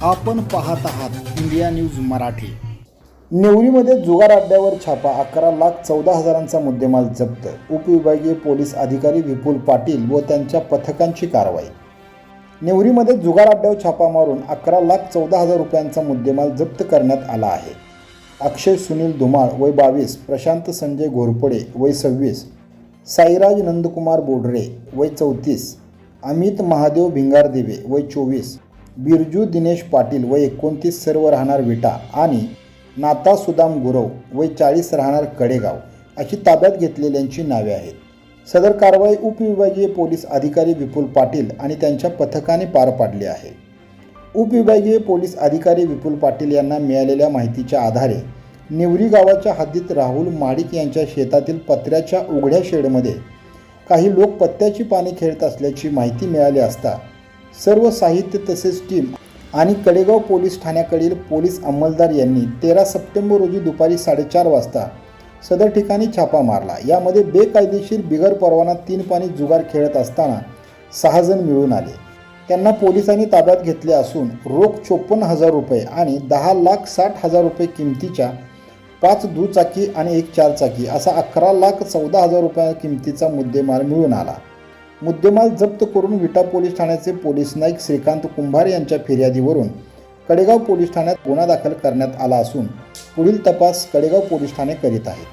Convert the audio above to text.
आपण पाहत आहात इंडिया न्यूज मराठी। नेवरीमध्ये जुगार अड्ड्यावर छापा, 11,14,000चा मुद्देमाल जप्त। उपविभागीय पोलीस अधिकारी विपुल पाटील व त्यांच्या पथकांची कारवाई। नेवरीमध्ये जुगार अड्ड्यावर छापा मारून 11,14,000 रुपयांचा मुद्देमाल जप्त करण्यात आला आहे। अक्षय सुनील धुमाळ वय 22, प्रशांत संजय घोरपडे वय 26, साईराज नंदकुमार बोडरे वय 34, अमित महादेव भिंगारदेवे वय 24, बिरजू दिनेश पाटील वय 29 सर्व राहणार विटा आणि नाता सुदाम गुरव वय 40 राहणार कडेगाव अशी ताब्यात घेतलेल्यांची नावे आहेत। सदर कारवाई उपविभागीय पोलीस अधिकारी विपुल पाटील आणि त्यांच्या पथकाने पार पाडली आहे। उपविभागीय पोलीस अधिकारी विपुल पाटील यांना मिळालेल्या माहितीच्या आधारे नेवरी गावाच्या हद्दीत राहुल माडिक यांच्या शेतातील पत्र्याच्या उघड्या शेडमध्ये काही लोक पत्त्याची पाने खेळत असल्याची माहिती मिळाली असता सर्व साहित्य तसेच टीम आणि कडेगाव पोलीस ठाण्याकडील पोलीस अंमलदार यांनी 13 सप्टेंबर रोजी दुपारी 4:30 वाजता सदर ठिकाणी छापा मारला। यामध्ये बेकायदेशीर बिगर परवाना 3 पाणी जुगार खेळत असताना 6 जण मिळून आले। त्यांना पोलिसांनी ताब्यात घेतले असून रोख 54,000 रुपये आणि 10,60,000 रुपये किमतीच्या 5 दुचाकी आणि 1 चारचाकी असा 11,14,000 रुपये किमतीचा मुद्देमाल मिळून आला। मुद्देमाल जप्त करून विटा पोलीस ठाण्याचे पोलीस नाईक श्रीकांत कुंभार यांच्या फिर्यादीवरून कडेगाव पोलीस ठाण्यात गुन्हा दाखल करण्यात आला असून पुढील तपास कडेगाव पोलीस ठाणे करीत आहेत।